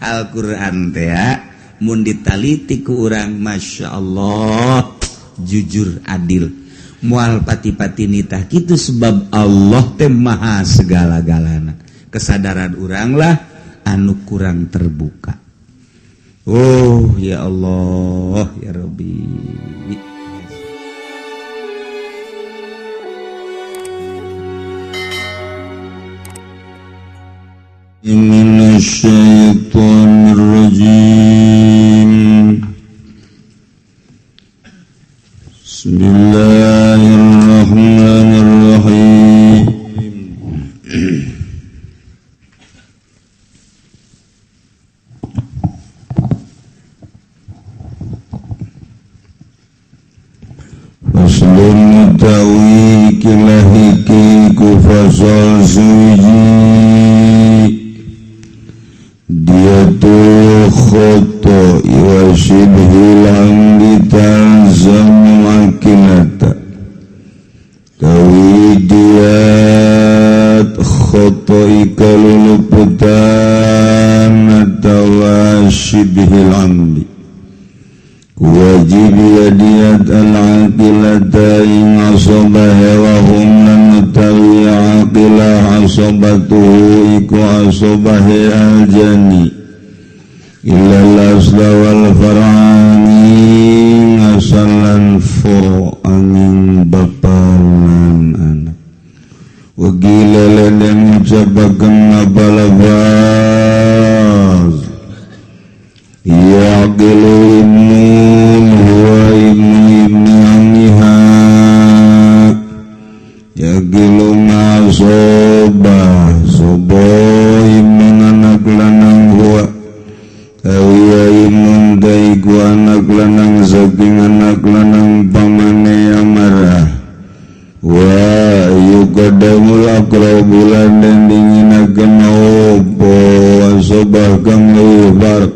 Al-Quran teh mun ditaliti ku urang Masya Allah jujur adil mual pati-pati nitah kitu sebab Allah teh maha segala-galana kesadaran urang lah anu kurang terbuka. Oh ya Allah ya Rabbi. Minasyaitonirrajim. Bismillahirrahmanirrahim. Faslun mutawi kilahiki kufasal suji diatul khoto iwashibhil amdi talzamu akinata tawidiyat khoto ikaluluputan atawashibhil amdi wajib yadiyat al-aqilata ing asobahe wahum lan utawi aqilah asobatuhu iku asobahe al-jani illal asla wal far'ani ngasalan furo angin bapalan anak wagila ledeng ucapakan nabalabaz yaqilu ibnun huwa ibnu amiha yaqilu masobah sobo ibnun anak lanang huwa awiya ibnun daiku anak lanang saking anak lanang pamane amarah wa yukadamul akrabulan dan dinginakan opo asobah kang lebar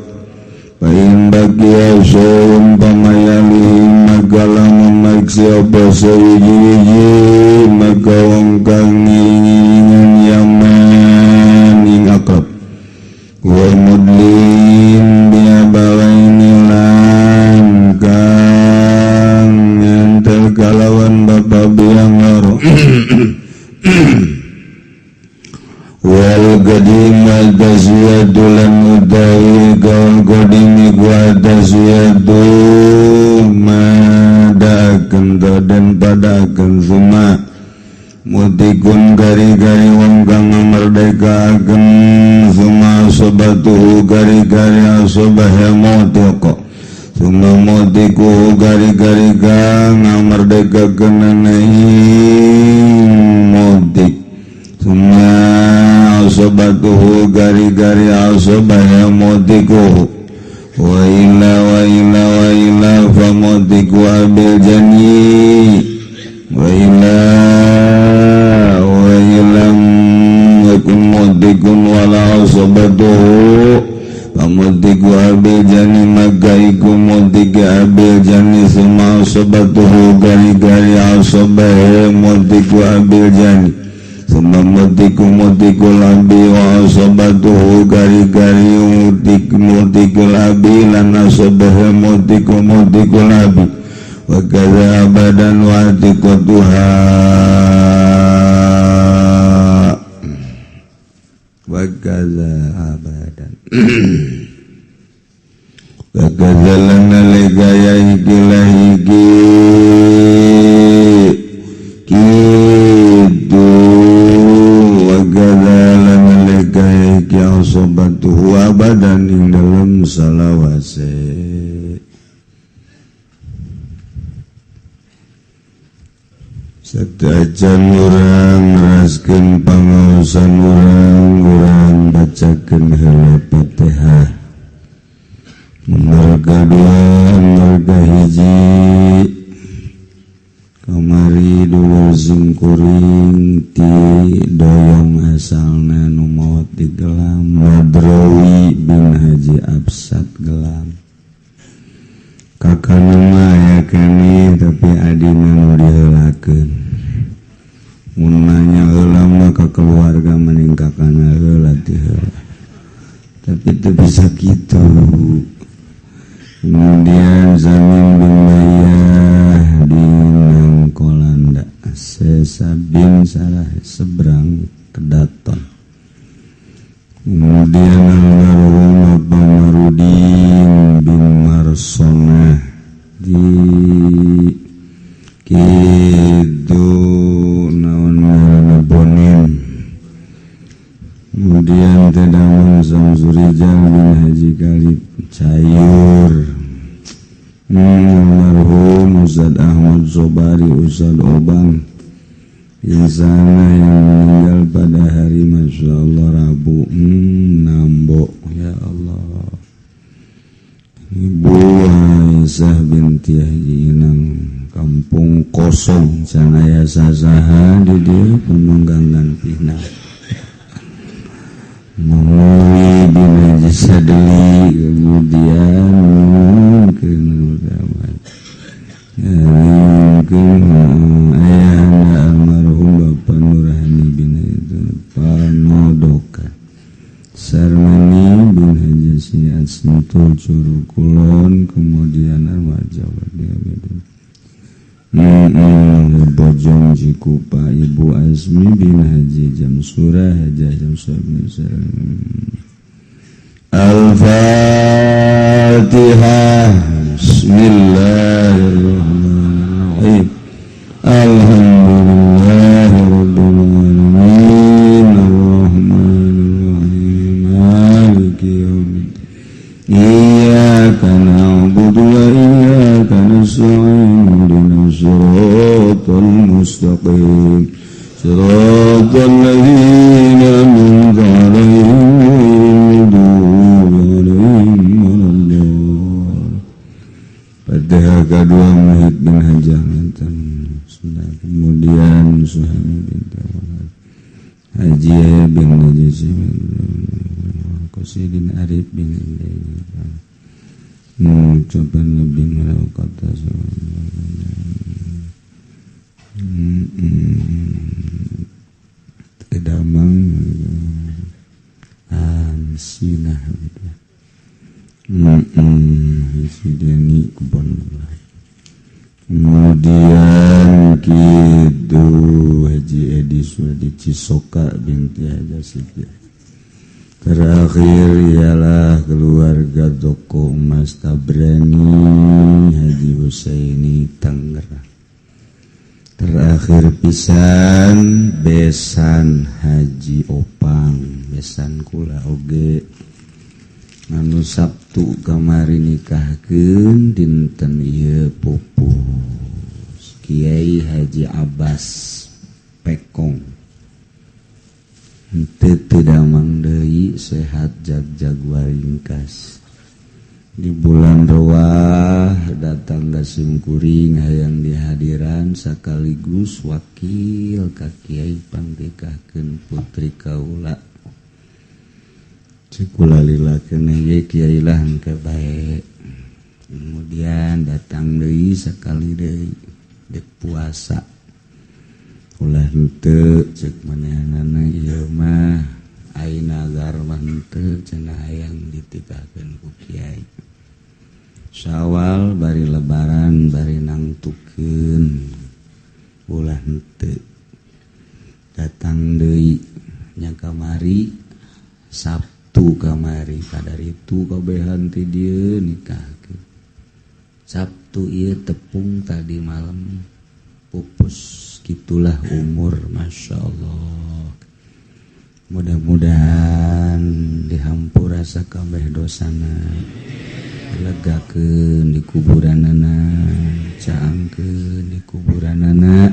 paling bagi asyawun pamayalihim magalamun magsiapa sawiji-wiji maka wong kang ngilingan yaman ing akrab wa mudlin biabawaini lan kang nyantel kalawan bapa biang loro wal qadim wal tasyadu lan utawi kawan qadim iku tasyadu madakan dan padakan suma mutikun gari-gari wong kang merdekaken suma sobatuhu gari-gari asobah mutiko suma mutiku gari-gari kang merdekaken anaing mutik suma asobatuhu gari-gari asobah mutiku wa ila fa mutiku abil jani wa ilam yakun mutikun wala asobatuhu fa mutiku abil jani magaiku mutiki abil jani suma asobatuhu gari-gari asobah mutiku abil jani summa mutiku labi wa asobatuhu gari-gari mutiku labi lan asobah mutiku labi wa kaza abadan wa atikotuha wa kaza abadan wa kaza lana legaya hiki kitu wagadalan legaya hiki asobatuhu abadan ing dalam salawase sadajan urang ngeraskeun pangaosan urang bacakeun heula Fatihah nomor kedua nomor kahiji kamari dulur zungkuring ti doyong asalna nu maot di gelam Madrawi bin Haji Absat gelam kakana mah aya kene tapi adina nu diheulakeun mun nanya heula mah ka keluarga mending kakana heula ti heula itu bisa gitu. Kemudian Zamin bin Mayyah di Nangkolanda, Sesa bin Sarah seberang Kedaton. Kemudian almarhum Bapak Marudin bin Marsona di Kidu naon Bonim. Kemudian Tedamun Samsurijal bin Haji Kalib Cayur. Almarhum Ustaz Ahmad Sobari Ustaz Obang insana yang meninggal pada hari Masya Allah Rabu Nambo. Ya Allah, Ibu Aisyah binti Haji Inang, Kampung Kosong Canaya Sasaha di dia Penunggangan Pina. Mengui bin Haji Sadli, kemudian ayahanda almarhum Bapak Nurhani bin Panodoka, Sarmani bin Haji Siat Sentul Curug Kulon, kemudian Armajawa dia Bojong Cikupa, Ibu Azmi bin Haji Jamsurah Haji Jamsurah bin Al-Fatihah. Bismillahirrahmanirrahim. Alhamdulillahirabbil alamin, arrahmanirrahim, maliki yaumiddin. Iyyaka na'budu wa iyyaka nasta'in, ihdinas siratal mustaqim, siratal ladzina an'amta 'alaihim Fatihah kedua Muhid bin Hajah mantan. Kemudian Suhaimi bin Tawal, Haji bin Najis bin Qasidin Arif bin Coban lebih melawakata Kedamang Sinah Sideni Kebon. Kemudian gitu Haji Edi Suwadi Cisoka binti Haji Sidya. Terakhir ialah keluarga Toko Mas Tabrani Haji Husaini Tangerang. Terakhir pisan besan Haji Opang, besan kula oge anu Sabtu kamari nikahkeun dinten ieu pupus Kiai Haji Abbas Pekong. Henteu damang deui, sehat jag-jag waringkas. Di bulan Rewah datang ka Simkuring hayang dihadiran sakaligus wakil ka Kiai pangnikahkeun putri kaula. Cikula lila kena ye Kiai lah engke bae. Kemudian datang deui sakali deui dek puasa. Ulah henteu ceuk manehanana ieu mah aina agar mah henteu cenah hayang ditikahkeun ku Kiai. Syawal bari lebaran bari nangtukeun. Ulah henteu. Datang deui nya kamari Sabtu kamari kadaritu kabehan ti dieu nikahkeun. Sabtu ieu tepung tadi malam pupus gitulah umur Masya Allah. Mudah-mudahan dihampura sakabeh dosana, legakeun di kuburanana, caangkeun di kuburanana,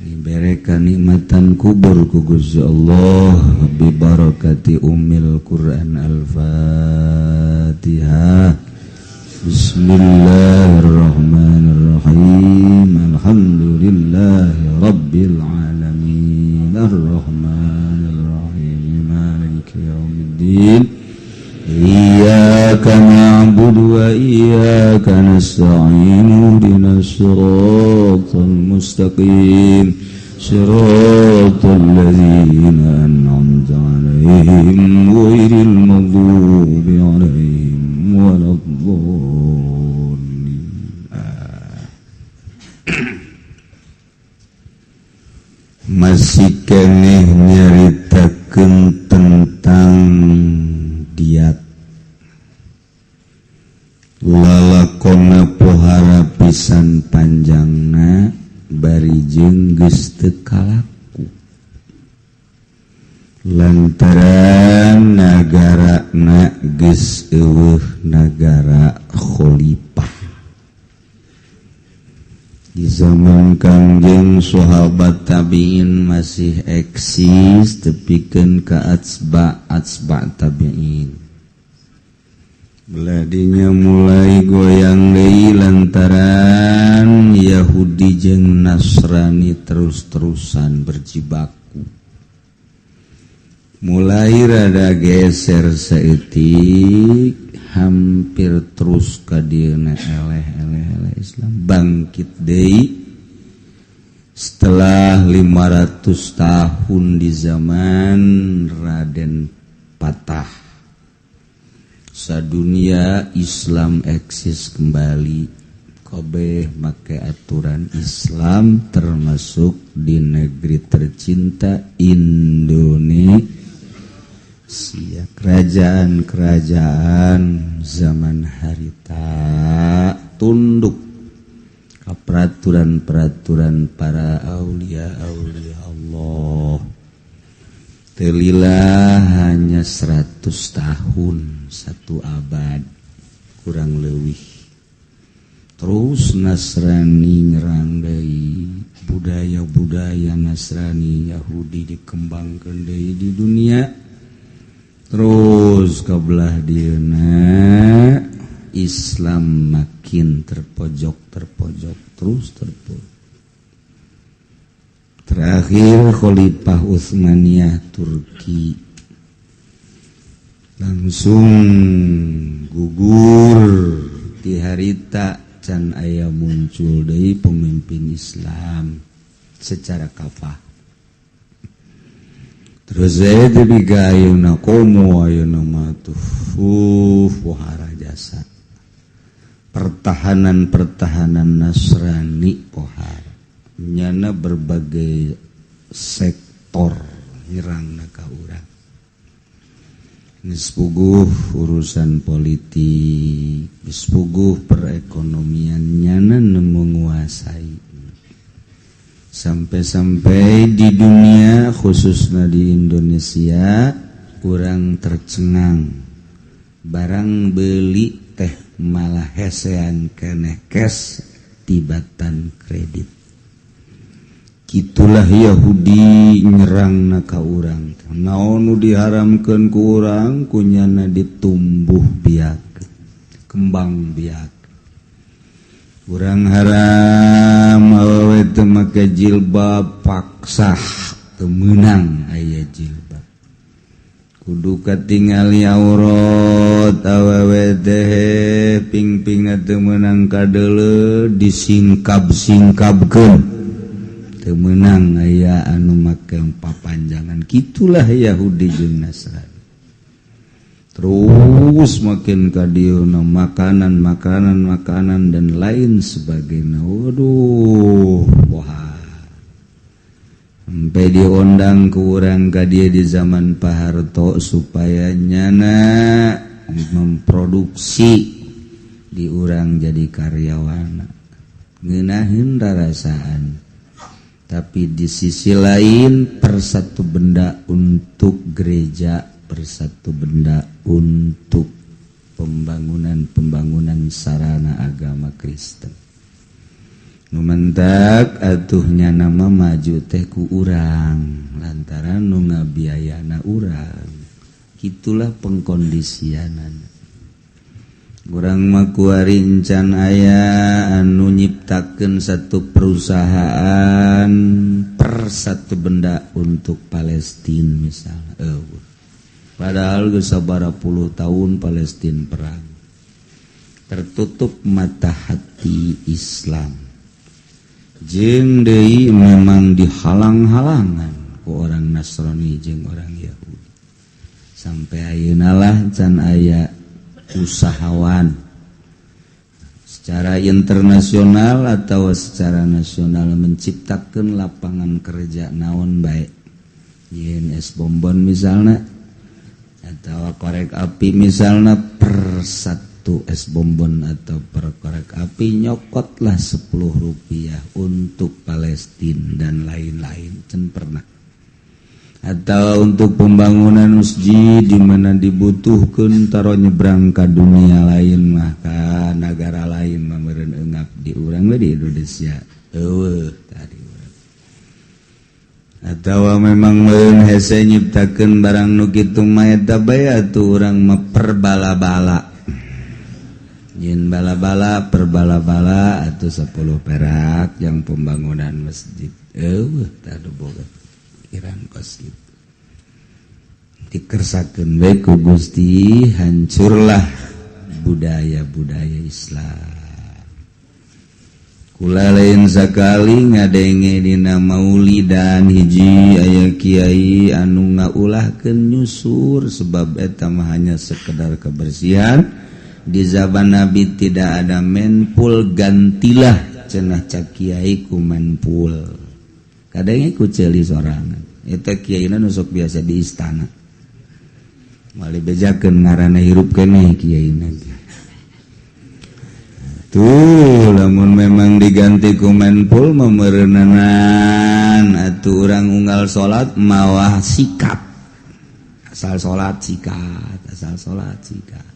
diberikan nikmatan kubur ku Gusti Allah bi barakati ummil Quran Al-Fatihah. Bismillahirrahmanirrahim. Alhamdulillahi rabbil alamin. Ar-Rahmanir Rahim. Maliki yaumiddin. Iyyaka na'budu wa iyyaka nasta'in. Ihdinas siratal mustaqim. Siratal ladzina an'amta 'alaihim ghairil maghdubi lalakonna pohara pisan panjangna bari jeung geus teu kalaku lantaran nagarana geus eueuh nagara khalifah di zaman Kangjeng sahabat tabi'in masih eksis tepikeun ka atsba tabi'in beladinya mulai goyang deui lantaran Yahudi jeung Nasrani terus-terusan berjibaku mulai rada geser saeutik hampir terus ka dieuna eleh Islam bangkit deui setelah 500 tahun di zaman Raden Patah sadunia Islam eksis kembali kabeh make aturan Islam termasuk di negeri tercinta Indonesia kerajaan zaman harita tunduk ke peraturan-peraturan para aulia Allah telilah hanya 100 tahun 1 abad kurang leuwih terus Nasrani nyerang deui budaya-budaya Nasrani Yahudi dikembangkeun deui di dunia terus kabelah dieuna Islam makin terpojok terus terakhir Khalifah Utsmaniyah Turki langsung gugur di harita can aya muncul deui pemimpin Islam secara kafah terus jadi gayuna komo ayeuna mah pohara jasa pertahanan Nasrani pohara nyana berbagai sektor nyerangna ka urang geus puguh urusan politik geus puguh perekonomian nyana menguasai sampai di dunia khususnya di Indonesia kurang tercengang barang beli teh malah hesean keneh cash tibatan kredit gitulah Yahudi nyerangna ka urang naon nu diharamkeun ku urang kunyana ditumbuh biak kembang biak urang haram awewe teu make jilbab paksa teu meunang aya jilbab kudu katingali aurat awewe teh ping-pingna teu meunang kadeuleu disingkab-singkabkeun teu meunang aya anu make papanjangan gitulah Yahudi jeung Nasrani terus makin kadieuna makanan dan lain sebagainya waduh wah sampai diundang ke urang ka dieu di zaman Pak Harto supaya nyana memproduksi di urang jadi karyawana ngeunaheun rarasaan tapi di sisi lain persatu benda untuk gereja persatu benda untuk pembangunan sarana agama Kristen. Nu mentak atuhnya nama maju teh ku urang lantaran nu ngabiayana urang. Kitulah pengkondisianan. Urang mah kuari encan aya anu nyiptakeun satu perusahaan per satu benda untuk Palestina misalnya. Padahal geus sabaraha puluh tahun Palestina perang. Tertutup mata hati Islam. Jeung deui memang dihalang-halangan ku orang Nasrani jeung orang Yahudi. Sampai ayeuna lah can aya usahawan secara internasional atau secara nasional menciptakeun lapangan kerja naon bae. Yen es bonbon misalna atau korek api misalnya per satu es bonbon atau per korek api, nyokotlah 10 rupiah untuk Palestina dan lain-lain. Can pernah. Atau untuk pembangunan masjid di mana dibutuhkan taro nyebrang ke dunia lain mah ka negara lain mah meureun eungap di urang di Indonesia. Tadi urang. Atau memang meureun hese nyiptakeun barang nu kitu mah eta bae atuh urang mah perbala-bala. Yen bala-bala perbala-bala atuh 10 perak yang pembangunan masjid. Tadu boga. Pikiran kos gitu. Dikersakeun we ku Gusti, hancurlah budaya-budaya Islam. Kula lain sakali ngadenge dina maulidan hiji aya kiai anu ngaulahkeun nyusur sebab eta mah hanya sekedar kebersihan. Di zaman Nabi tidak ada menpul, gantilah cenah cak kiai ku menpul. Kadangnya ku ceuli sorangan. Eta kiaina nu sok biasa di istana. Mali bejakeun ngaranna hirup keneh kiaina. Tuh, lamun memang diganti ku menpul meureunanan atuh urang unggal salat mawah sikat. Asal salat sikat, asal salat sikat.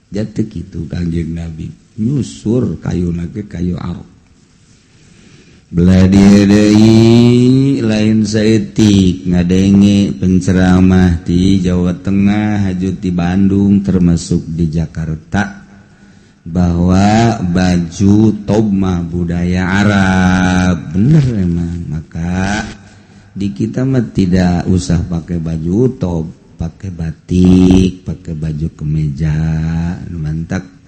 Jatuh kitu Kangjeng Nabi. Nyusur kayuna ge kayu arok. Belah deui lain saeutik ngadenge penceramah di Jawa Tengah, hajut di Bandung, termasuk di Jakarta, bahwa baju tob mah budaya Arab. Bener emang. Maka di kita mah tidak usah pakai baju tob, pakai batik, pakai baju kemeja, mantak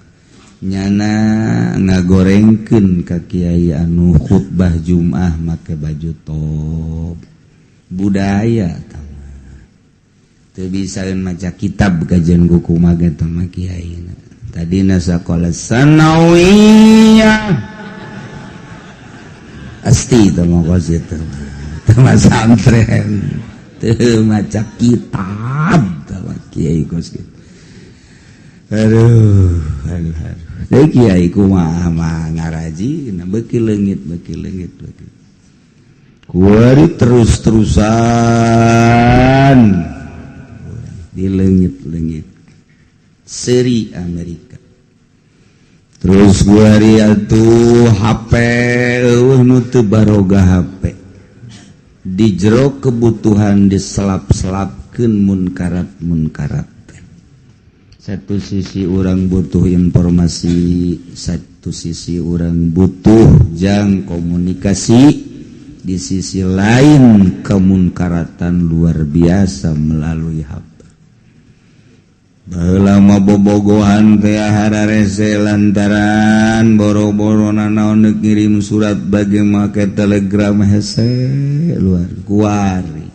nyana ngagorengkeun ka kiai anu khutbah Jumat make baju tob. Budaya teu bisaeun maca kitab kajian buku mah eta mah kiai. Tadina sakola sanawiyah. Asti teh mah kos itu. Teu santren. Teu maca kitab teh kiai kos gitu. Aduh. Jadi kiai kumaha mah ngaraji, beuki leungit. Kuari terus-terusan di leungit. Seri Amerika. Terus kuari atuh HP nu teu baroga HP. Di jero kebutuhan diselap-selapkeun munkarat. Satu sisi orang butuh informasi, satu sisi orang butuh jang komunikasi, di sisi lain kemunkaratan luar biasa melalui HP. Baheula bobogohan teh hararese lantaran boro-boro nanaon ngirim surat bage make telegram hese luar kuari.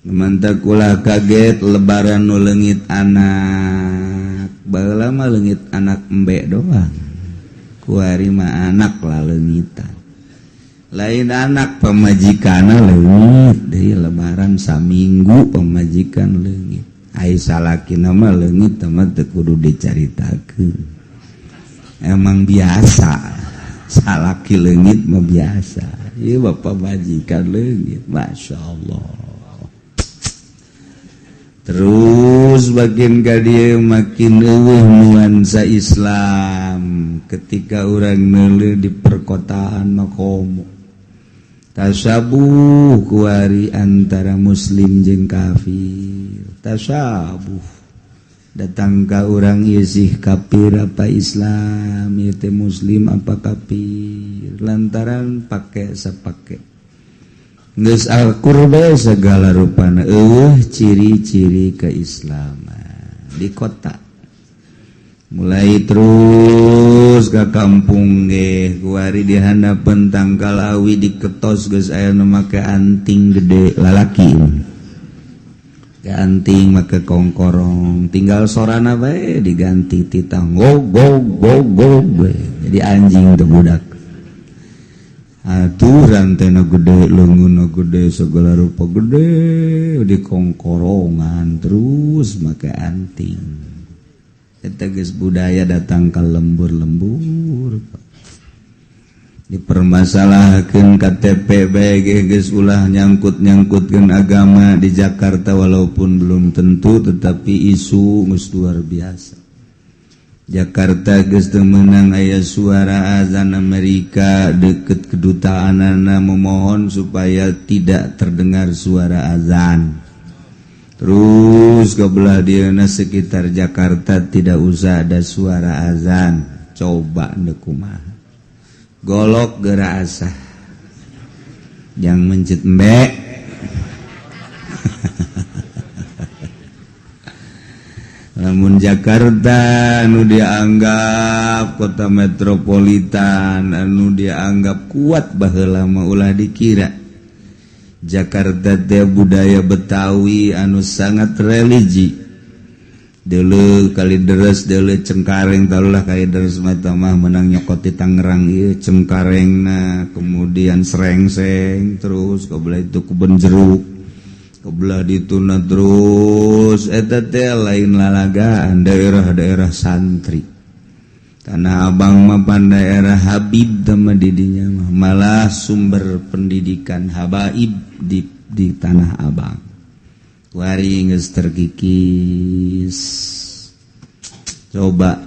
Mantak ulah kaget lebaran nu leungit anak. Baheula mah leungit anak embe doang. Kuari mah anak lah leungitan. Lain anak pamajikanna leungit deui lebaran saminggu pamajikan leungit. Ai salakina mah leungit mah teu kudu dicaritakeun. Emang biasa. Salaki leungit mah biasa. Ieu bapak majikan leungit, masyaallah. Terus bagian gadia makin eueuh nuansa Islam ketika orang neuleuh di perkotaan makomo. Tasabuh kuari antara muslim jeung kafir. Tasabuh datang ka urang ieu sih kafir apa Islam, ieu teh muslim apa kafir, lantaran pake sapake. Geus akur bae segala rupana eueuh ciri-ciri keislaman di kota. Mulai terus ka kampung ge kuari di handapeun tangkal awi diketos geus aya nu make anting gede lalaki. Ke anting make kongkorong, tinggal sorana bae diganti titang gog bae. Jadi anjing teh budak. Aturan tena gede, leungeunna gede, segala rupa gede, di kongkorongan terus make anting. eta geus budaya datang ka lembur-lembur dipermasalahkeun KTP bae geus ulah nyangkut-nyangkutkeun agama di Jakarta walaupun belum tentu tetapi isu geus luar biasa. Jakarta geus teu meunang aya suara azan Amerika deket kedutaanana memohon supaya tidak terdengar suara azan. Terus kebelah dieuna sekitar Jakarta tidak usah ada suara azan. Coba ande kumaha. Golok geura asah. Yang mencit mbek. Namun Jakarta anu dianggap kota metropolitan anu dianggap kuat baheula mah ulah dikira Jakarta teh budaya Betawi anu sangat religi. Deuleu Kalideres deuleu Cengkareng tarulah Kalideres mah mah menang nyokot di Tangerang ieu Cengkarengna kemudian Srengseng terus kabelah itu Kebon Jeruk kebelah dituna terus eta teh lain lalagaan daerah-daerah santri. Tanah Abang mah pan daerah Habib mah di dinya mah malah sumber pendidikan habaib di Tanah Abang. Wari geus terkikis. Coba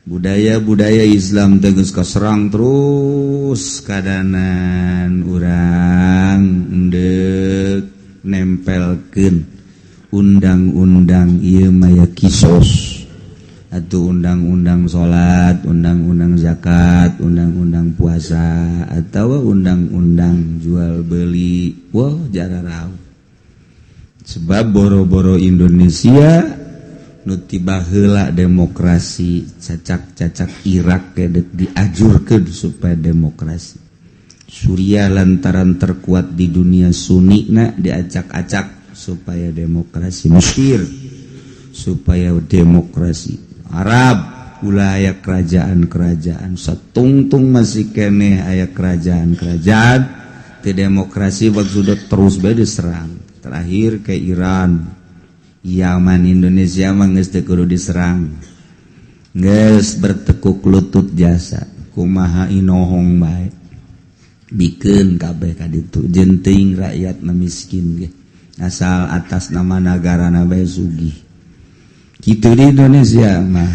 budaya-budaya Islam teh geus kaserang terus kadanan urang endeuq nempelkeun undang-undang ieu mah kisos. Atuh undang-undang salat, undang-undang zakat, undang-undang puasa atawa undang-undang jual beli. Wah, jararau. Sebab boro-boro Indonesia nu tiba heula demokrasi cacak-cacak Irak kedek diajurkeun supaya demokrasi. Suriah lantaran terkuat di dunia Sunnina diacak-acak supaya demokrasi. Mesir supaya demokrasi. Arab ulah aya kerajaan-kerajaan satungtung masih keneh aya kerajaan-kerajaan teu demokrasi maksudna terus bae diserang. Terakhir ke Iran, Yaman, Indonesia mah geus teu kudu diserang. Geus bertekuk lutut jasa, kumaha inohong bae. Bikeun kabeh ka ditu, jeung teuing rakyatna miskin ge. Asal atas nama nagarana bae sugih. Kitu di Indonesia mah.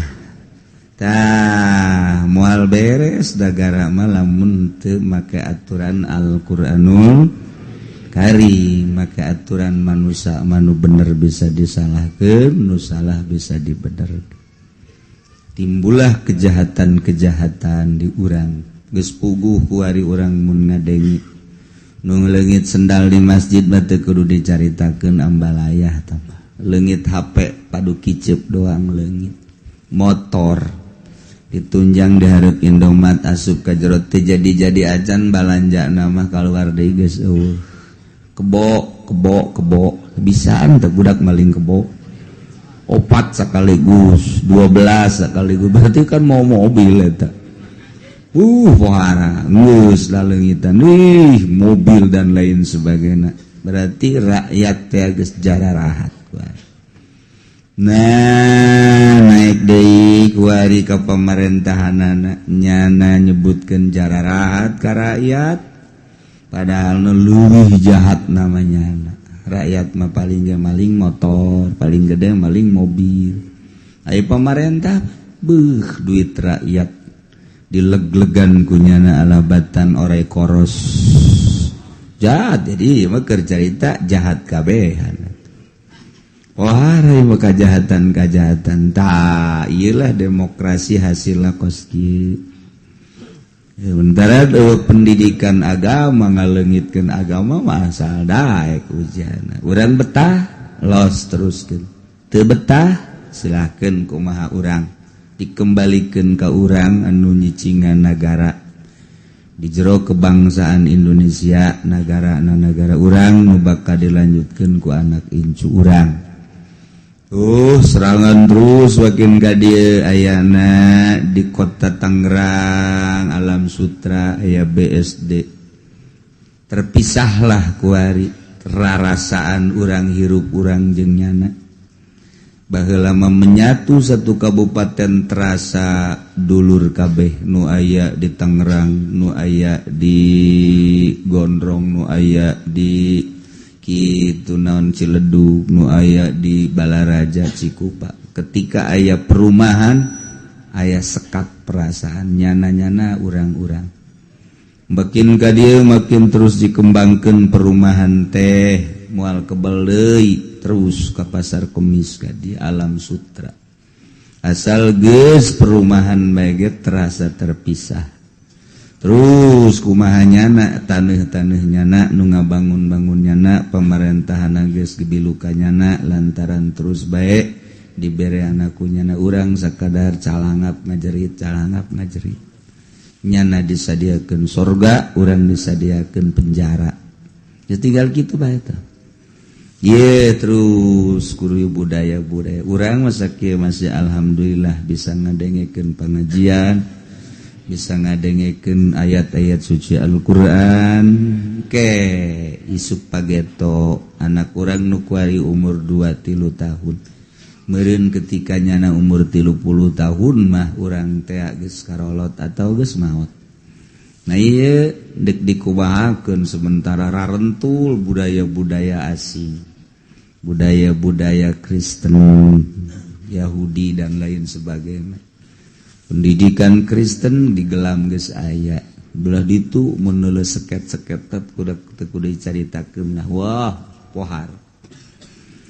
Tah moal beres nagara mah lamun teu make aturan Al-Qur'anul Karim, maka aturan manusia manu bener bisa disalahkeun, nu salah bisa dibenerkeun. Timbullah kejahatan-kejahatan di urang. Geus puguh ku ari urang mun ngadengi nu leungit sendal di masjid mah teu kudu dicaritakeun ambalayah tah. Leungit HP padu kiceup doang leungit. Motor ditunjang di hareup Indomaret asup ka jero teh jadi acan balanjana mah kaluar deui geus eueuh. Kebo bisaan teh budak maling kebo 4 sekaligus 12 sekaligus berarti kan mau mobil eta pohara geus laleungitan mobil dan lain sebagainya berarti rakyat teh geus jararahat. Nah naik deui ku ari ka pamerintahanana nyana nyebutkeun jararahat ka rakyat. Padahal leuwih jahat namanya. Rakyat mah paling ge maling motor, paling gede maling mobil. Aya pamarentah duit rakyat dileg-legan kunyana alabatan orai koros. Jahat jadi mah keur carita jahat kabehan. Wah, mah kajahatan-kajahatan. Tah, ieulah demokrasi hasilna kos kieu. Sementara pendidikan agama ngaleungitkeun agama mah asal daek ujianna. Urang betah los teruskeun. Teu betah silahkeun kumaha urang dikembalikeun ka urang anu nyicingan nagara. Di jero kebangsaan Indonesia nagara urang nu bakal dilanjutkeun ku anak incu urang. Serangan terus makin ka dieu ayana di kota Tangerang Alam Sutra aya BSD. Terpisahlah ku ari rarasaan urang hirup urang jeung nyana. baheula lama menyatu satu kabupaten terasa dulur kabeh nu aya di Tangerang, nu aya di Gondrong, nu aya di kitu naon Ciledug, nu aya di Balaraja Cikupa. Ketika aya perumahan, aya sekat perasaan nyana-nyana urang-urang. Makin ka dieu makin terus dikembangkeun perumahan teh moal kebal deui. Terus ke pasar kemis di Alam Sutra asal geus perumahan baget terasa terpisah terus kumaha nyana taneuh-taneuh nyana nu ngabangun-bangun nyana pemerintahan geus gebilu ka nyana lantaran terus bae dibere anaku nyana urang sakadar calangap ngajerit nyana disadiakeun sorga urang disadiakeun penjara ya tinggal kitu bae tah. Terus kuruy budaya urang masa kieu masih alhamdulillah bisa ngadengekeun pengajian, bisa ngadengekeun ayat-ayat suci Al-Qur'an. Isuk pageto anak urang nu kuari umur 2-3 tahun. Meureun ketika nyana umur 30 tahun mah urang teh geus karolot atau geus maot. Nah ieu dek dikumahakeun sementara rarentul budaya-budaya asing. Budaya-budaya Kristen, Yahudi dan lain sebagainya. Pendidikan Kristen digelam geus aya. Belah ditu mun neuleus seket-seketet kuda dicaritakeun nah wah pohar.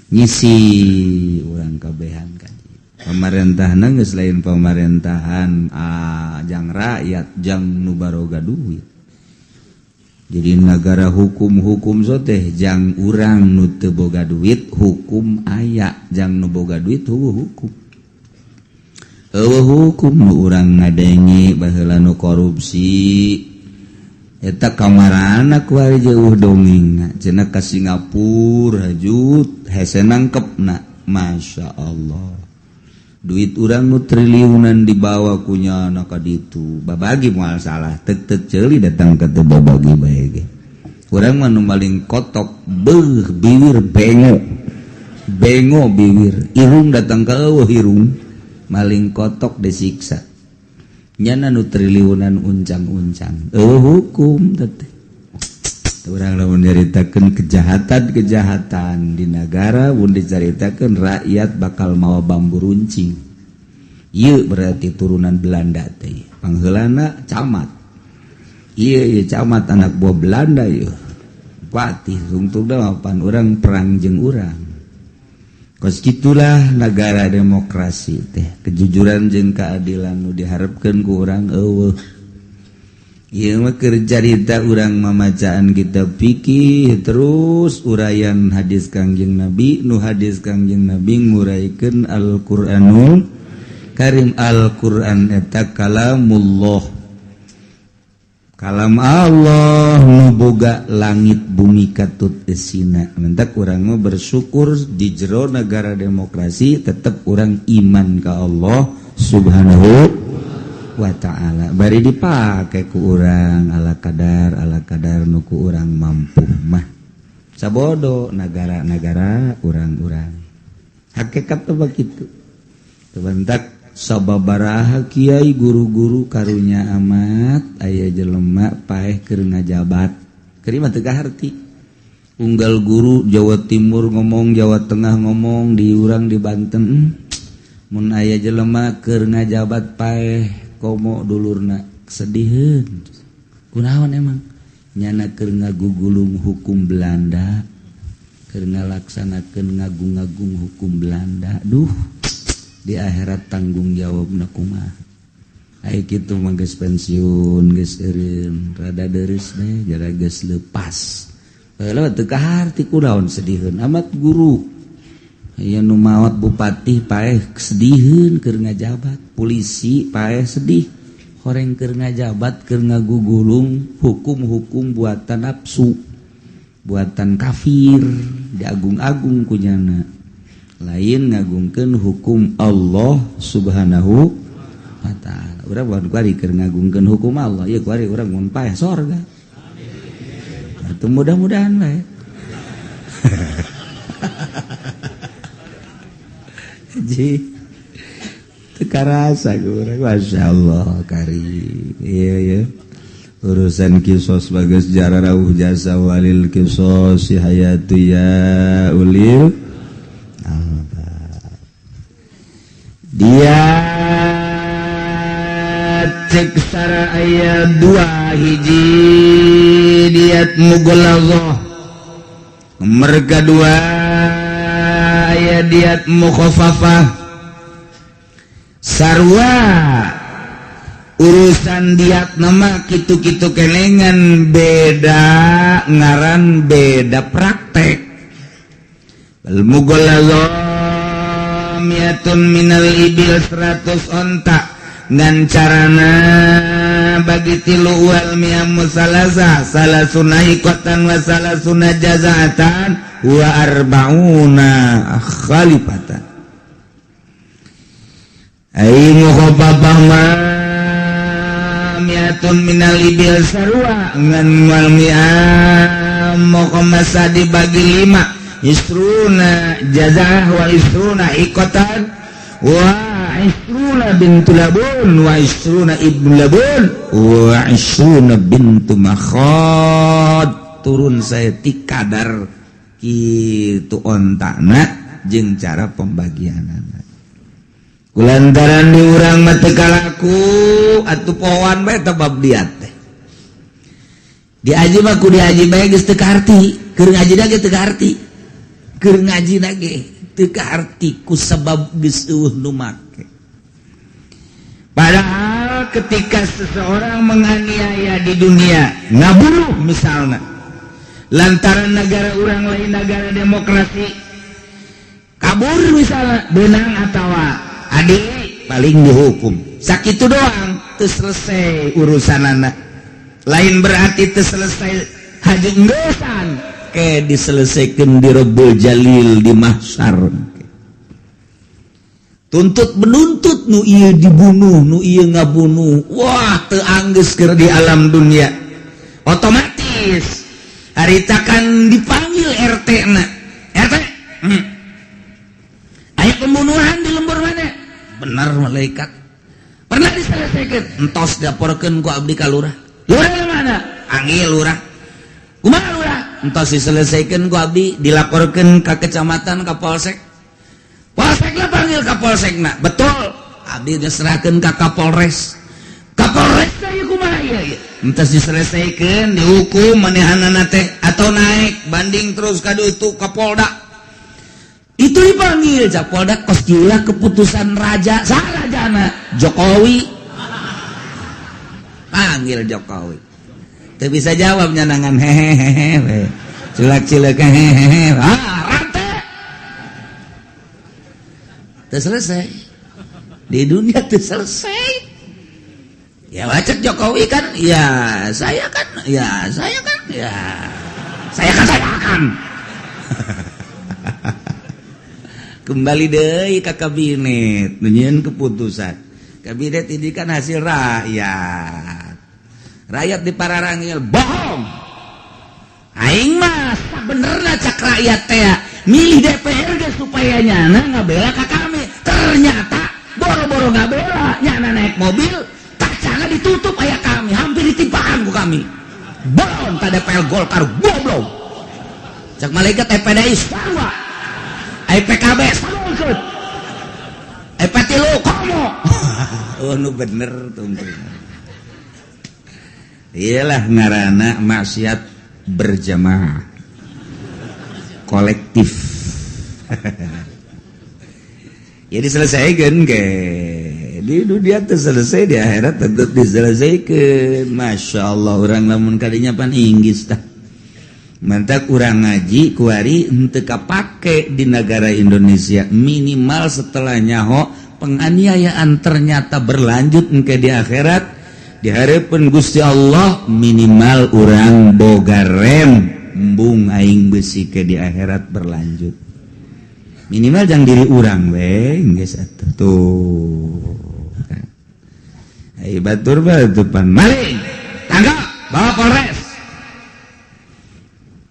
Ngisi urang kabehan kan. Pamarentahna geus lain pamerintahan jang rakyat, jang nu baroga duit. Jadi negara hukum-hukum teh jang urang nu teu boga duit hukum aya, jang nu boga duit hukum. Hukum nu urang ngadenge baheula nu korupsi eta kamarana ku ari jeuh dongeng cenah ka Singapura hajut hese nangkepna masyaallah. Duit urang nu triliunan dibawa ku nyana ka ditu babagi moal salah tek-tek ceuli datang ka teu babagi bae ge urang mah nu maling kotok bibir bengo bibir irung datang ka eueuh irung maling kotok disiksa nyana nu triliunan uncang-uncang hukum teh urang lamun nyaritakeun kejahatan di negara mun dicaritakeun rakyat bakal mawa bambu runcing. Ieu berarti turunan Belanda teh. Pangheulana camat. Ieu camat anak buah Belanda ieu. Patih rungtugna pan urang perang jeung urang. Kos kitulah negara demokrasi teh. Kejujuran jeung keadilan nu diharapkeun ku urang eueuh. Ieu mah keur carita urang mamacaan kitab fikih terus urayan hadis Kangjeng Nabi nu hadis Kangjeng Nabi nguraykeun Al-Qur'anul Karim. Al-Qur'an eta kalamullah, kalam Allah nu boga langit bumi katut eusina. Mentak urang mah bersyukur di jero negara demokrasi tetep urang iman ka Allah Subhanahu wa ta'ala bari dipake ku urang ala kadar nu ku urang mampu mah sabodo negara-negara urang-urang hakikat teh begitu tebentak sababaraha kiai guru-guru karunya amat aya jelema paeh keur ngajabat keur mah teu kaharti unggal guru Jawa Timur ngomong Jawa Tengah ngomong di urang di Banten mun aya jelema keur ngajabat paeh komo dulurna kesediheun kunaon emang nyana keur ngagugulung hukum Belanda keur ngalaksanakeun ngagung-ngagung hukum Belanda duh di akhirat tanggung jawabna kumaha ai kitu mah geus pensiun geus eureun rada deureus deh jara geus leupas heula teu kaharti kunaon sedihieun amat guru aya nu maot bupati paeh sedihieun keur ngajabat polisi paeh sedih horeng keur ngajabat keur ngagugulung hukum-hukum buatan nafsu buatan kafir diagung-agung kunyana lain ngagungkeun hukum Allah Subhanahu wa ta'ala. Urang bukan kuari keur ngagungkeun hukum Allah ieu kuari urang mun paeh sorga atuh mudah-mudahan bae Haji teka rasa kurang, masya Allah kari. Iya urusan kisos bagas sejarah rawuh jasa walil kisos si hayatu ya ulil dia cek sara ayat 2 hiji diat mughalazah nomor kedua ayat diat mukhaffafah sarwa urusan diat nama kitu-kitu kelengan beda ngaran beda praktek bal mughalazah miatun minal ibil 100 onta ngan carana bagi tilu wal mi'am salasa salasuna iqatan wa salasuna jazatan wa arba'una khalifatan ai mukhaffafah ma miatun minal ibil sarwa ngan wal mi'am mukhamasa dibagi 5 isruna jazah wa isruna iqatan wa isruna bintu labun wa isruna ibnu labun wa isruna bintu makhad turun saya ti kadar kitu ontana jeung cara pembagianana kulantaran di urang mah teu kalaku atuh pohoan bae tebab diat teh diaji mah ku diaji bae geus teu kaarti keur ngaji da ge teu kaarti keur ngaji lagi teu kaarti ku sabab geus eueuh nu make. Padahal ketika seseorang menganiaya di dunia ngabunuh misalnya lantaran negara urang lain negara demokrasi kabur misalnya benang atawa adi paling dihukum sakitu doang teu selesai urusanana lain berarti teu selesai haji enggesan ke diselesaikan di Rabbul Jalil di mahsyar tuntut menuntut nu ieu dibunuh nu ieu ngabunuh wah teu anggeus keur di alam dunia otomatis harita kan dipanggil RT na RT aya pembunuhan di lembur mana benar malaikat pernah diselesaikan entos dilaporkeun ku abdi ka lurah lurah mana anggil lurah kumaha lurah entos diselesaikan ku abdi dilaporkan ke kecamatan ke polsek lah panggil ke polsek nak betul abdi diserahkan ke kapolres saya kumaha ya entos diselesaikan dihukum manehanana teh atau naik banding terus kadu itu ke polda itu dipanggil cak polda kos jilah keputusan raja salah jana Jokowi panggil Jokowi teu bisa jawab nyanangan hehehe cilak-cilak hehehe rante teu selesai di dunia teu selesai ya wacek Jokowi kan ya saya kan kembali deui ka kabinet nyieun keputusan kabinet ini kan hasil rakyat dipararangil bohong aing mah benerna cak rakyat teh milih DPRD supaya nyana ngabela ka kami ternyata boro-boro ngabela nyana naik mobil kacana ditutup aya kami hampir ditimpaan ku kami bohong ta DPR Golkar goblok cak malaikat PDI sarua PKB sarua P3 komo oh nu bener tuh iyalah ngarana maksiat berjamaah kolektif ya diselesaikan ke di dunia tuh selesai di akhirat tentu diselesaikan masya Allah orang lamun kadinya pan inggis tah mantak urang ngaji kuari henteu kapake di negara Indonesia minimal setelah nyaho penganiayaan ternyata berlanjut engke di akhirat dihareupeun Gusti Allah minimal urang boga rem embung aing besi ke di akhirat berlanjut minimal jang diri urang we geus atuh tuh ai batur pan maling tangga bawa Polres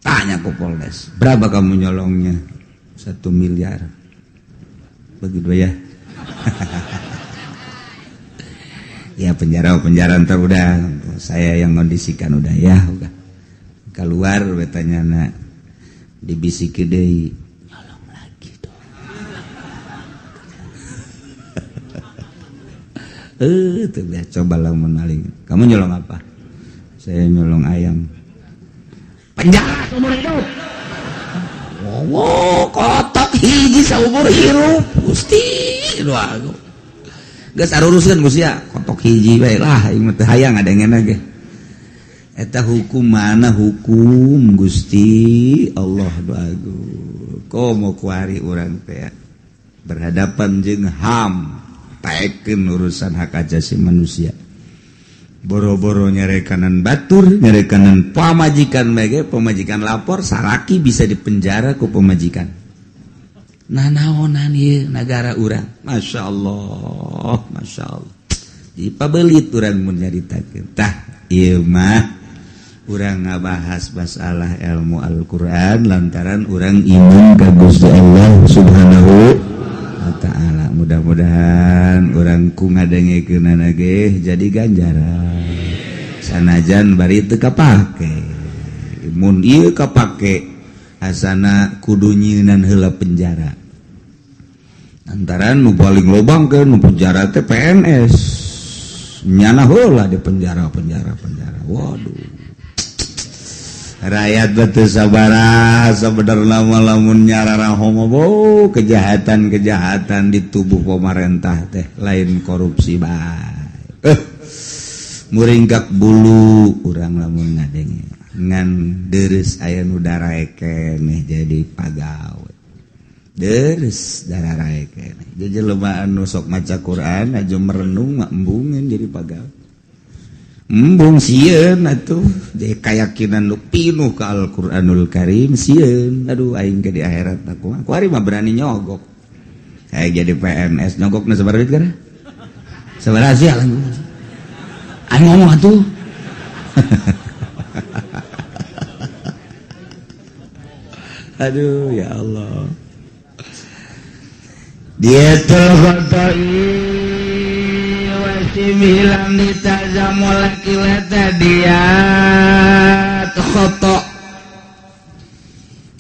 tanya ke Polres berapa kamu nyolongnya 1 miliar begitu ya. Ya penjara ntar udah saya yang kondisikan udah ya udah keluar betanya nak dibisiki deui nyolong lagi dong. Tuh ya coba lamun maling. Kamu nyolong apa? Saya nyolong ayam. Penjara seumur hidup. Oh, kotok hiji saumur hidup. Gusti, doa aku. Geus aruruskeun Gusti ya, kotok hiji bae lah, ieu teh hayang adengeuna ge. Eta hukum mana hukum Gusti Allah doaku. Komo kuari urang teh berhadapan jeung HAM, taekeun urusan hak asasi manusia. Boro-boro nyerekanan batur, nyerekanan pamajikan bage, pamajikan lapor, saraki bisa dipenjara ku pamajikan. Nah naonan ieu negara urang. Masya Allah. Jadi pabelit urang mun nyaritakeun. Tah ieu mah urang ngabahas masalah ilmu Al-Qur'an lantaran urang iman ka Gusti Allah Subhanahu wa ta'ala. Mudah-mudahan urang ku ngadengekeunana ge jadi ganjaran. Sanajan bari teu kapake. Mun ieu kapake asana kudu nyieunnan heula penjara. Antaran nu paling lobang ke nu penjara teh PNS. Nyana heula di penjara. Waduh. Rakyat beuteus sabaraha sabenerna lamun nyararah homo kejahatan di tubuh pemerintah teh lain korupsi bae. Muringgak bulu urang lamun ngadenge. Ngan deres aya nu darae keneh jadi pagawe. Deres darae keneh. Jadi jelema anu sok maca Quran aja merenung mak embungeun jadi pagawe. Embung sieun atuh jadi keyakinan nu pinuh ka Al-Qur'anul Karim sieun. Aduh aing ke di akhirat aku. Aku hari mah berani nyogok. Kayak jadi PNS nyogokna sabaraha duit kana? Sabaraha sia aing ngomong atuh. Aduh ya Allah. Dietul khoto'i wasimilam ditazamul kilata diat khoto'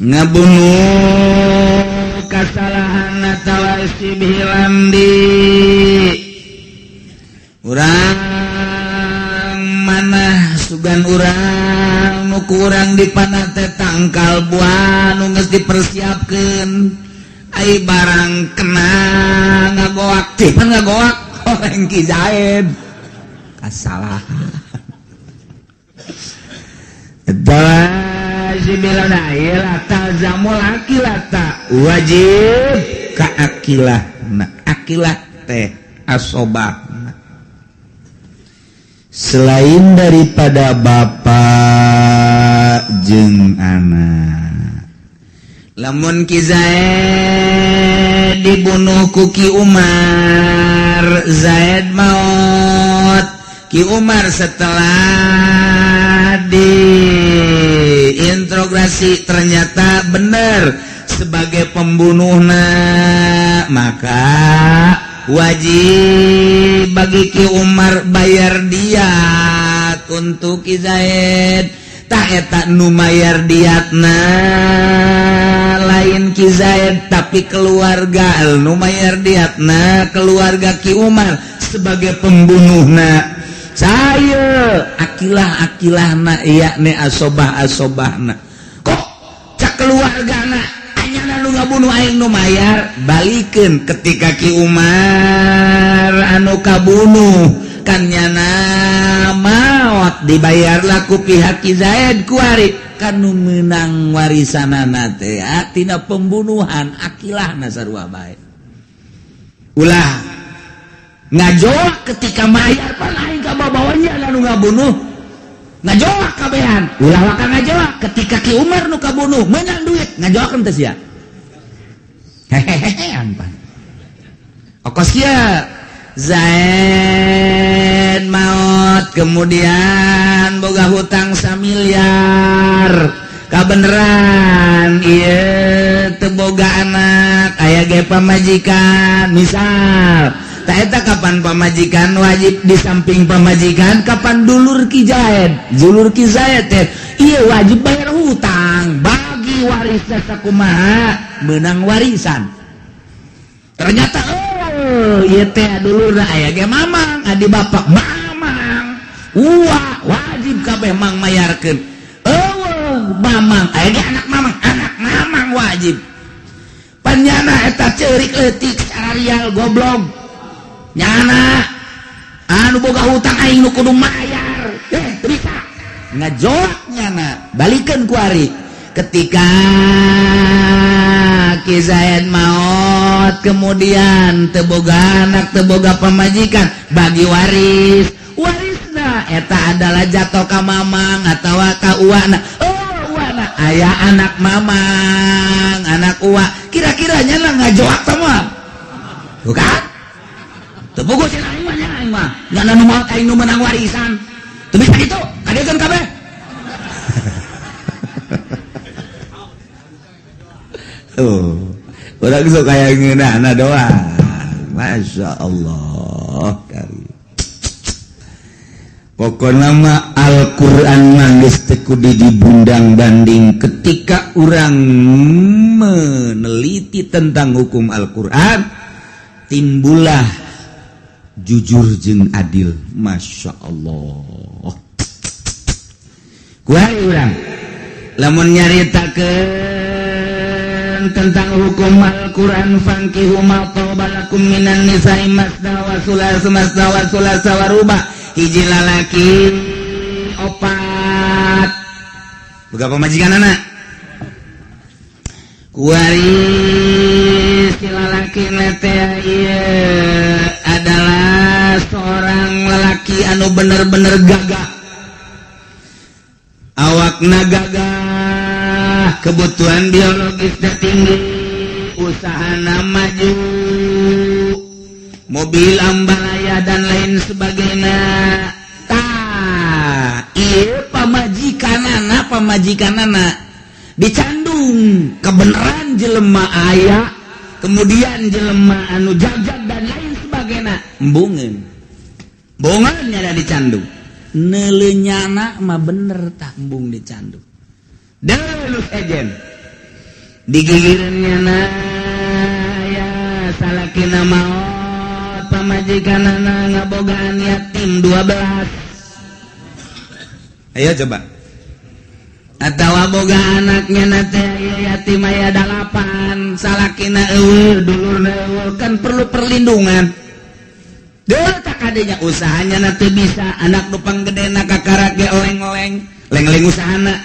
ngabunuh kasalahan atawasimilam di urang mana sugan urang nu kurang dipanah teh tangkal buah nu geus dipersiapkeun ai barang kena ngagoak teh pan ngagoak orang Ki Zaid kasalahan Tazimilana ilah tazamul akilata wajib ka akilah akilah teh asobah selain daripada bapak jeung anak. Lamun Ki Zaid dibunuh ku Ki Umar, Zaid maut. Ki Umar setelah diinterogasi ternyata benar sebagai pembunuhna, maka wajib bagi Ki Umar bayar diat untuk Ki Zaid. Tak eta nu mayar diatna lain Ki Zaid tapi keluarga nu mayar diatna keluarga Ki Umar sebagai pembunuhna. Saya akilah-akilahna yakni asobah-asobahna. Kok cak keluargana anyana nu ngabunuh aing nu mayar balikeun ketika Ki Umar anu kabunuh kan nyana maot dibayar laku pihak Ki Zaid kuari kan nu meunang warisanana teh tina pembunuhan akilahna sarua bae. Ulah ngajoak ketika mayar pan aing ka babawanya anu ngabunuh ngajoak kabehan. Ulah waka ngajoak ketika Ki Umar nu kabunuh meunang duit ngajoakeun teh sia. Hehehe ampan. Okos kieu Zaid maut kemudian boga hutang 1 miliar kabeneran ieu teu boga anak aya ge pamajikan misal ta eta kapan pamajikan wajib di samping pamajikan kapan dulur ki zaid teh ieu wajib bayar hutang bagi warisna sakumaha meunang warisan ternyata ieu teh dulurna aya ge mamang adi bapak mamang wajib kabeh mang mayarkeun mamang aya ge anak mamang wajib panjana eta ceurik leutik sararial goblok nyana anu boga hutang aing nu kudu mayar bisa ngajok nyana balikeun ku ari ketika Ki Zaid maot kemudian teu boga anak teu boga pamajikan bagi warisna eta adalah jatuh ka mamang atawa ka uwana aya anak mamang anak uwa kira-kira nyana ngajoak sama bukan teu boga cenah aing mah nyana nu maot aing nu meunang warisan teu bisa kitu kadegeun kabeh orang sok kayak ngeunahna doa Masya Allah pokoknya mah Al-Quran nangis tekudi dibundang banding ketika orang meneliti tentang hukum Al-Quran timbullah jujur jeung adil Masya Allah kuari orang lamun nyaritakeun tentang hukum Al-Quran fankihu ma tawbalakum minan nisa'i masna wa sulasa wa ruba hiji lalaki opat boga pamajikan anak kuari si lalaki teh ieu adalah seorang lelaki anu bener-bener gagah awakna gagah kebutuhan biologisnya tinggi usahana maju mobil ambalaya dan lain sebagainya ieu pamajikanana dicandung kebenaran jelema aya kemudian jelema anu jagat dan lain sebagainya embungeun bongannya dicandung neuleunnyana mah bener tak embung dicandung delus ejen digigireunnyana ya salakina maot pamajikanana ngabogaan yatim 12 ayo coba atawa boga anaknya nate yatim aya 8 salakina eueuh dulurna eueuh kan perlu perlindungan deul tak kadenya usahanya nate bisa anak nu panggedena kakarak ge oleng-oleng leng-leng usahana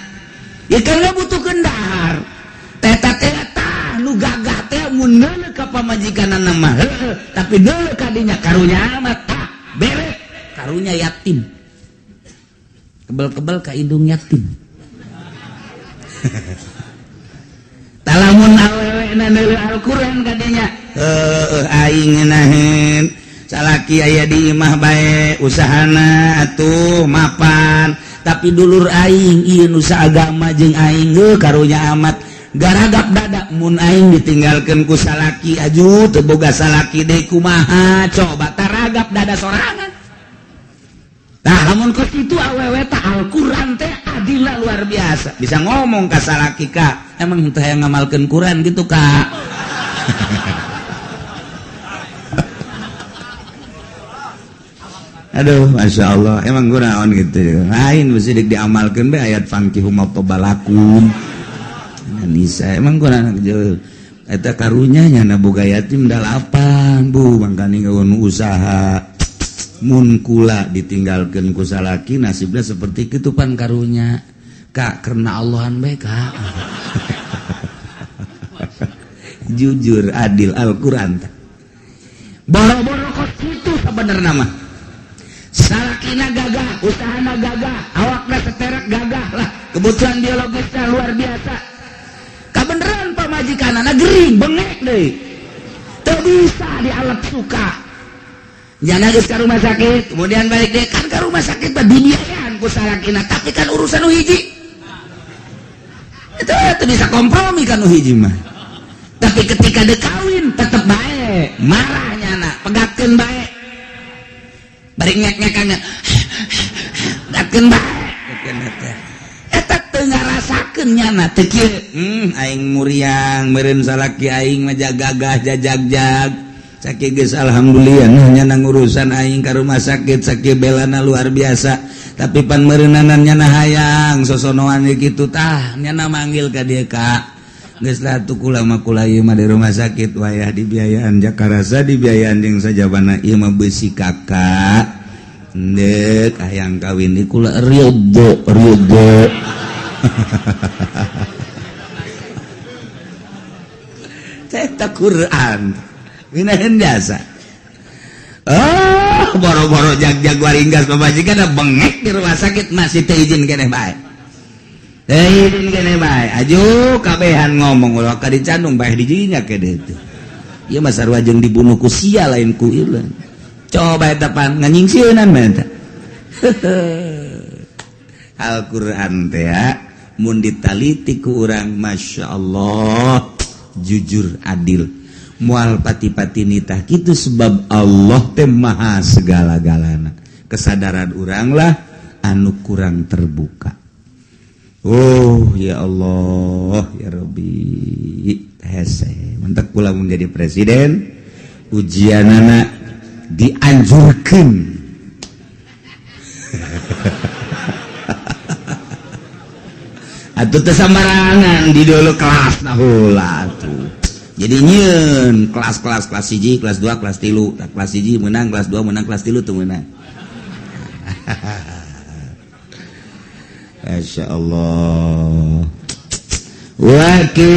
ieu kan ngabutuhkeun dahar eta teh nu gagah teh mun neuleuh ka pamajikanana mah tapi deuleuh kadinya karunya mah tak bere karunya yatim kebel-kebel ka hidung yatim talamun awewe neuleuh Al-Quran kadinya aing ngeunaheun salaki aya di imah bae usahana atuh mapan tapi dulur aing ieu nu saagama jeung aing karunya amat garagap dadak mun aing ditinggalkeun ku salaki aju teu boga salaki deui kumaha coba taragap dada sorangan tah lamun ku kitu awewe teh Al-Quran teh adilna luar biasa bisa ngomong ka salaki ka emang teu hayang ngamalkeun Quran gitu ka aduh Masya Allah emang gunaon gitu lain mesti diamalkan be ayat fankihu ma tobalakum nisa emang gunaon jeuh eta karunya nya boga yatim 8 bu mangkani ngawan usaha mun kula ditinggalkeun ku salaki nasibna seperti kitu pan karunya kak karena Allahan bae kak jujur adil Al-Quran boro-boro kos itu sebenarnya mah salakina gagah, usahana gagah, awakna seterek gagah lah, kebutuhan biologisnya luar biasa. Kabeneran pamajikanana gering, bengek deh, teu bisa dialep suka. Jana geus ka rumah sakit, kemudian balik deh kan ka rumah sakit mah dibiayaan ku salakina, tapi kan urusan nu hiji. Itu bisa kompromi kan hiji mah. Tapi ketika dekawin tetep baik, marahnya anak pegatkeun baik. Bari ngek-ngekannya. Pegatkeun baik. Eta teu ngarasakeun nyana teu kieu. Aing muriang meureun salaki aing mah jagagah jajagjag. Sakieu geus alhamdulillah nyana ngurusan aing ka rumah sakit sakieu belana luar biasa. Tapi pan meureunana nyana hayang sosonoan kitu tah nyana manggil ka dieu Kak. Geus lah tuh kula mah kula ieu mah di rumah sakit wayah dibiayaan Jakarta dibiayaan jeung sajabana ieu mah beusi kakak. Ndek hayang kawin di kula ridho. Eta Quran. Winaheun jasa. Oh, boro-boro jag-jag waringgas pamajikan bengek di rumah sakit masih teu izin keneh bae. Izin kene bae, aju kabehan ngomong ulah ka dicandung bae dijinya ke ditu. Ieu mah sarua jeung dibunuh ku sia lain ku ieu. Coba eta pan nganyingsieunan mah eta. Al-Qur'an teh ya mun ditaliti ku urang masyaallah jujur adil. Moal pati-pati nitah kitu sebab Allah teh maha segala-galana. Kesadaran urang lah anu kurang terbuka. Oh ya Allah ya Rabbi hese mantap pula menjadi presiden ujianana dianjurkan atuh teu sambarangan di dulu kelas heula atuh jadi nyeun kelas 1, kelas 2, kelas 3 kelas 1 menang kelas 2 menang kelas 3 teu menang. Masya Allah. Wakil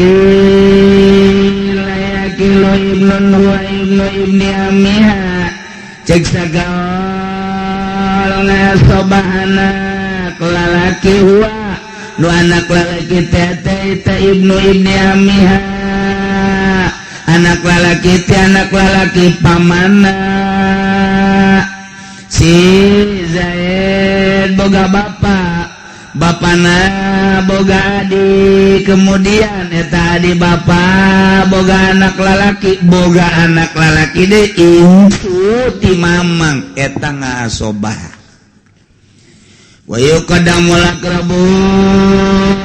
yakilu ibnun wa ibnu ibni amiha cek sagalna sobahana lalaki huwa nu anak lalaki teh ibnu ibni amiha anak lalaki pamana si Zaid boga bapana boga adik kemudian eta adik bapa boga anak lalaki deh incu ti mamang eta ngasobah wa yuqaddamul aqrabu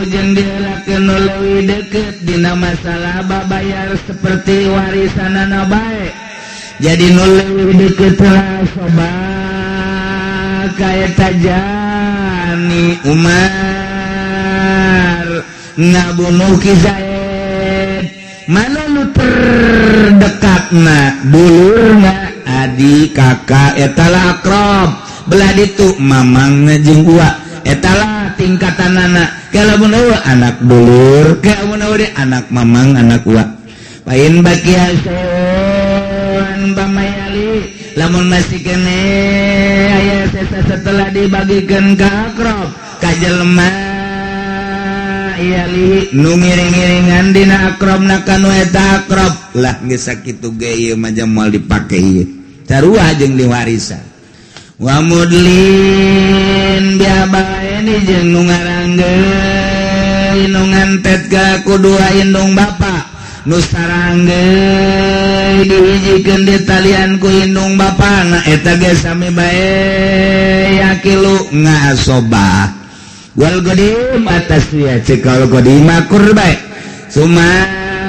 jeung diheulakeun leuwih deukeut dina masalah babayar seperti warisanana bae jadi nu leuwih deukeut sobah ka eta Ni Umar ngabunuh Ki Zaid mana nu terdekatna dulurna adik kakak etalah akrab belah ditu mamang jeung uwa etalah tingkatanana kalamun anak dulur kalamun anak mamang anak uwa pain baki hasan bamayali lamun masih kene aya setelah dibagikan ka akrab ka jelema iali nu ngiring-ngiringan dina akrabna kanu eta akrab lah geus sakitu ge ieu mah moal dipake ieu sarua jeung diwarisan wa mudlin biabaeni jeung nu ngaranggeun nu ngantet ka kudua indung bapa nu saranggeun dihijikeun ditalian ku indung bapana eta ge sami bae yakilu ngasobah wal qadim atas ya cekal qadim akur bae suma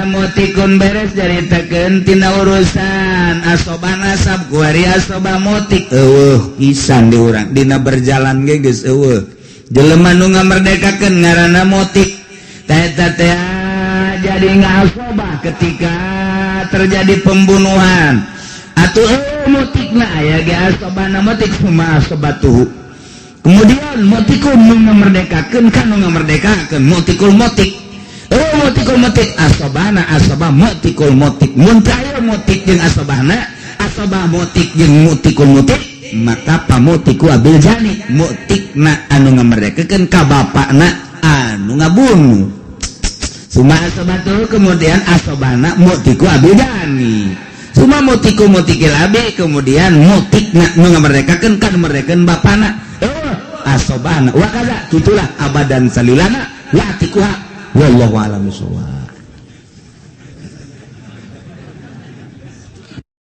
mutikun beres jaritakeun tina urusan asobah nasab ku ari asobah mutik eueuh pisan di urang dina berjalan ge geus eueuh jelema nu ngamerdekakeun ngaranna mutik eta teh jadi ngasobah ketika terjadi pembunuhan atuh mutikna aya ge asobana mutik suma asobatuhu kemudian mutikun nu ngamerdekakeun kan nu ngamerdekakeun mutikul mutik mutikul mutik asobana asobah mutikul mutik mun aya mutik jeung asobahna asobah mutik jeung mutikul mutik maka pamutiku abil jani mutikna anu ngamerdekakeun ka bapana anu ngabunuh suma asobatu kemudian asobana mutiku abidani suma mutiku mutikil abi kemudian mutikna nu ngamerdekakeun kan merdekakeun bapana asobana wa kaza tutulah abadan salilana wa tikuha wallahu a'lam bishawab.